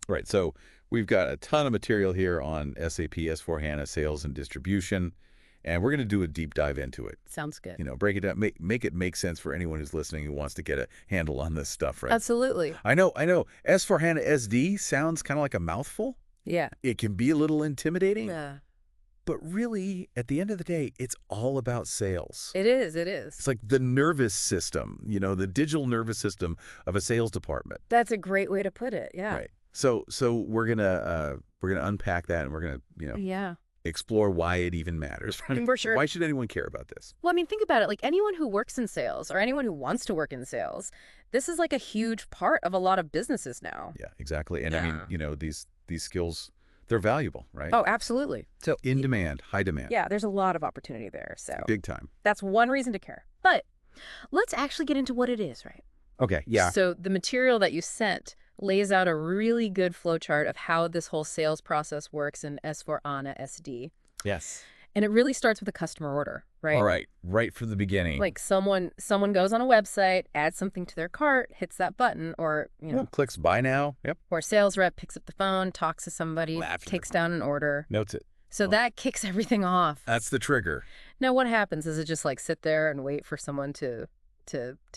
Right. So we've got a ton of material here on SAP S/4HANA sales and distribution, and we're going to do a deep dive into it. Sounds good. Break it down, make it make sense for anyone who's listening who wants to get a handle on this stuff, right? Absolutely. I know. S/4HANA SD sounds kind of like a mouthful. Yeah. It can be a little intimidating. Yeah. But really, at the end of the day, it's all about sales. It is. It is. It's like the nervous system, the digital nervous system of a sales department. That's a great way to put it. Yeah. Right. So we're gonna unpack that, and we're gonna Yeah. explore why it even matters. For sure. Why should anyone care about this? Well, I mean, think about it. Like anyone who works in sales or anyone who wants to work in sales, this is like a huge part of a lot of businesses now. Yeah, exactly. And Yeah. I mean, these skills, they're valuable, right? Oh, absolutely. So In demand, high demand. yeah, there's a lot of opportunity there. So Big time. that's one reason to care. But let's actually get into what it is, right? Okay, yeah. So the material that you sent lays out a really good flowchart of how this whole sales process works in S/4HANA SD. Yes. And it really starts with a customer order, right? All right, right from the beginning. Like someone goes on a website, adds something to their cart, hits that button, or Clicks buy now. Yep. or a sales rep picks up the phone, talks to somebody, Laughter. takes down an order. Notes it. So that kicks everything off. That's the trigger. Now what happens? Is it just like sit there and wait for someone to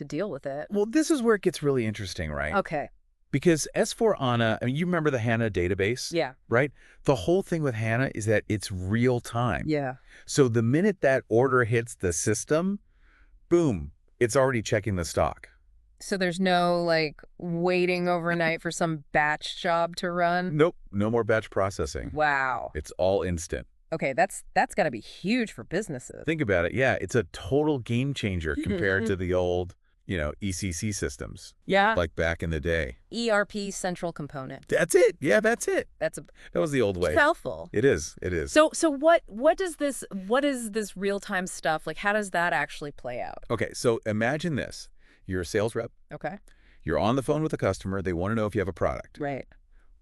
deal with it? Well, this is where it gets really interesting, right? Okay. Because S/4HANA, I mean, you remember the HANA database? Yeah. Right? The whole thing with HANA is that it's real time. Yeah. So the minute that order hits the system, boom, it's already checking the stock. So there's no like waiting overnight for some batch job to run? Nope, no more batch processing. Wow. It's all instant. Okay, that's got to be huge for businesses. Think about it. Yeah, it's a total game changer compared to the old, ECC systems. Yeah. Like back in the day. ERP central component. That's it. Yeah, that's it. That's a That was the old way. mouthful. It is. It is. So what is this real-time stuff? Like how does that actually play out? Okay, so imagine this. You're a sales rep. Okay. You're on the phone with a customer. They want to know if you have a product. Right.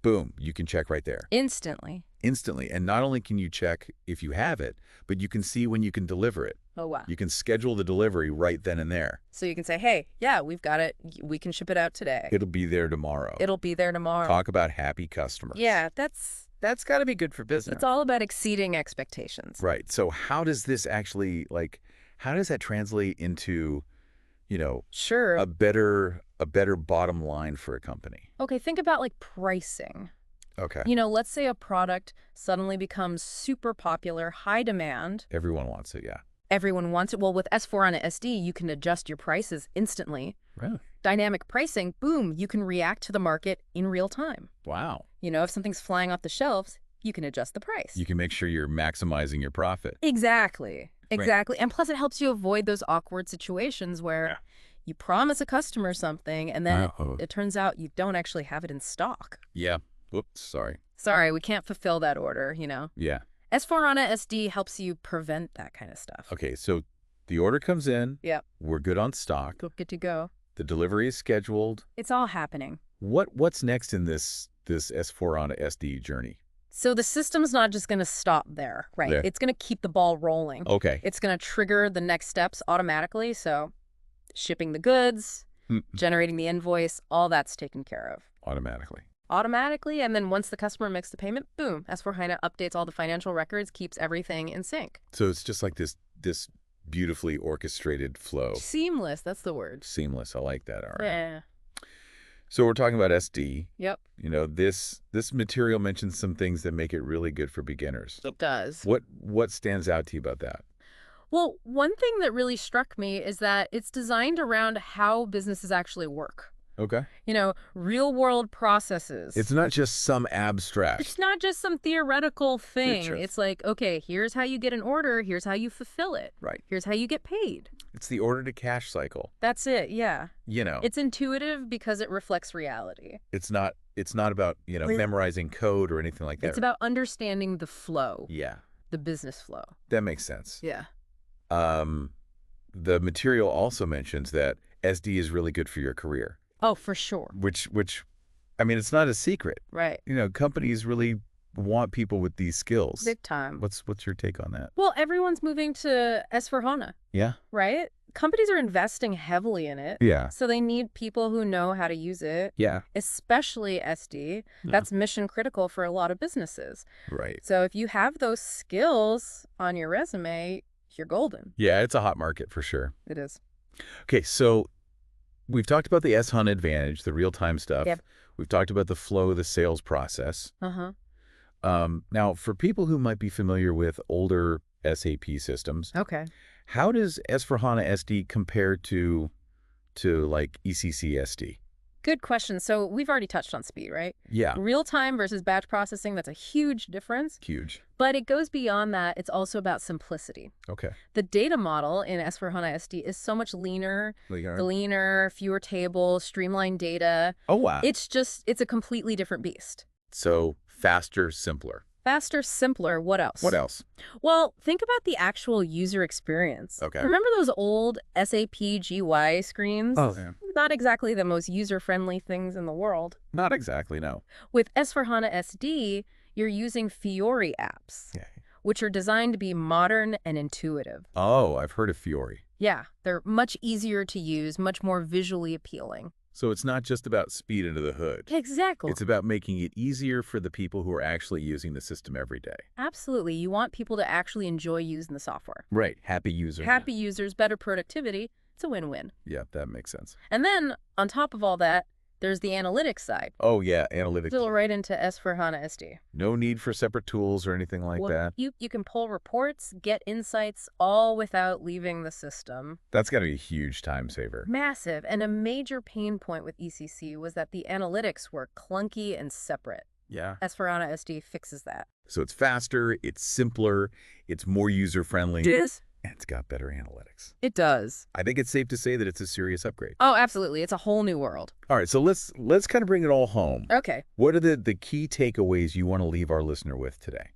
Boom, you can check right there. Instantly. Instantly. And not only can you check if you have it, but you can see when you can deliver it. Oh, wow. You can schedule the delivery right then and there. So you can say, hey, yeah, we've got it. We can ship it out today. It'll be there tomorrow. It'll be there tomorrow. Talk about happy customers. Yeah, that's got to be good for business. It's all about exceeding expectations. Right. So how does this actually, how does that translate into, Sure. a better bottom line for a company? Okay, think about like pricing. Okay. Let's say a product suddenly becomes super popular, high demand. Everyone wants it, yeah. Everyone wants it. Well, with S/4HANA SD, you can adjust your prices instantly. Really? Dynamic pricing, boom, you can react to the market in real time. Wow. If something's flying off the shelves, you can adjust the price. You can make sure you're maximizing your profit. Exactly. Exactly. Right. And plus it helps you avoid those awkward situations where you promise a customer something and then it turns out you don't actually have it in stock. Yeah. Whoops, sorry. Sorry, we can't fulfill that order, Yeah. S/4HANA SD helps you prevent that kind of stuff. Okay, so the order comes in. Yep. We're good on stock. Good to go. The delivery is scheduled. It's all happening. What's next in this S/4HANA SD journey? So the system's not just going to stop there, right? There. It's going to keep the ball rolling. Okay. It's going to trigger the next steps automatically. So shipping the goods, generating the invoice, all that's taken care of. Automatically, and then once the customer makes the payment, boom, S/4HANA updates all the financial records, keeps everything in sync. So it's just like this beautifully orchestrated flow. Seamless, that's the word. Seamless, I like that. All right. Yeah. So we're talking about SD. Yep. This material mentions some things that make it really good for beginners. It does. What stands out to you about that? Well, one thing that really struck me is that it's designed around how businesses actually work. Okay. Real world processes. It's not just some abstract. It's not just some theoretical thing. Sure. It's like, okay, here's how you get an order. Here's how you fulfill it. Right. Here's how you get paid. It's the order to cash cycle. That's it. Yeah. It's It's intuitive because it reflects reality. It's not about, memorizing code or anything like that. It's about understanding the flow. Yeah. The business flow. That makes sense. Yeah. The material also mentions that SD is really good for your career. Oh, for sure. Which I mean, it's not a secret. Right. Companies really want people with these skills. Big time. What's your take on that? Well, everyone's moving to S/4HANA. Yeah. Right? companies are investing heavily in it. Yeah. So they need people who know how to use it. Yeah. Especially SD. Yeah. That's mission critical for a lot of businesses. Right. So if you have those skills on your resume, you're golden. Yeah, it's a hot market for sure. It is. Okay, so we've talked about the S/HANA Advantage, the real-time stuff. Yep. We've talked about the flow of the sales process. Uh-huh. Now, for people who might be familiar with older SAP systems, Okay. how does S/4HANA SD compare to like ECC SD? Good question. So we've already touched on speed, right? Yeah, Real-time versus batch processing, that's a huge difference. huge. But it goes beyond that. It's also about simplicity. Okay. The data model in S/4HANA SD is so much leaner, fewer tables, streamlined data. Oh, wow. It's a completely different beast. So faster, simpler. Faster, simpler, what else? What else? Well, think about the actual user experience. Okay. Remember those old SAP GUI screens? Oh, yeah. Not exactly the most user-friendly things in the world. Not exactly, no. With S/4HANA SD, you're using Fiori Apps, which are designed to be modern and intuitive. Oh, I've heard of Fiori. Yeah, they're much easier to use, much more visually appealing. So it's not just about speed under the hood. Exactly. It's about making it easier for the people who are actually using the system every day. Absolutely. You want people to actually enjoy using the software. Right. Happy user. Happy users, better productivity. It's a win-win. Yeah, that makes sense. And then, on top of all that, there's the analytics side. Oh, yeah, analytics. Still right into S/4HANA SD. No need for separate tools or anything like that. You can pull reports, get insights, all without leaving the system. That's got to be a huge time saver. Massive. And a major pain point with ECC was that the analytics were clunky and separate. Yeah. S/4HANA SD fixes that. So it's faster, it's simpler, it's more user-friendly. It is. And it's got better analytics. It does. I think it's safe to say that it's a serious upgrade. Oh, absolutely. It's a whole new world. All right, so let's kind of bring it all home. Okay. What are the key takeaways you want to leave our listener with today?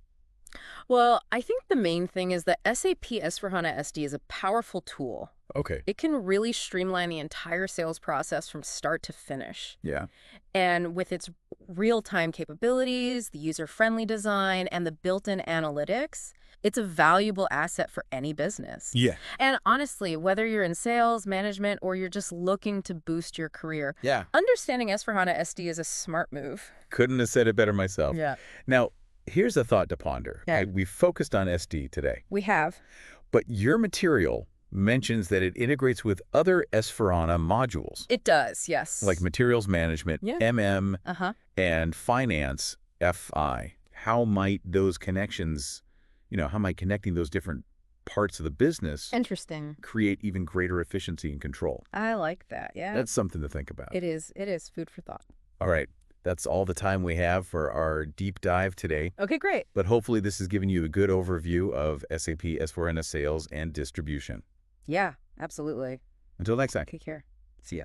Well, I think the main thing is that SAP S/4HANA SD is a powerful tool. Okay. It can really streamline the entire sales process from start to finish. Yeah. And with its real-time capabilities, the user-friendly design, and the built-in analytics, it's a valuable asset for any business. Yeah. And honestly, whether you're in sales, management, or you're just looking to boost your career, Yeah. understanding S/4HANA SD is a smart move. Couldn't have said it better myself. Yeah. Now, here's a thought to ponder. Yeah. We focused on SD today, We have. but your material mentions that it integrates with other S/4HANA modules, It does, yes. like materials management, Yeah. MM, Uh-huh. and finance, FI. How might those connections, how might connecting those different parts of the business Interesting. create even greater efficiency and control? I like that, yeah. That's something to think about. It is food for thought. All right. That's all the time we have for our deep dive today. Okay, great. But hopefully this has given you a good overview of SAP S/4HANA sales and distribution. Yeah, absolutely. Until next time. Take care. See ya.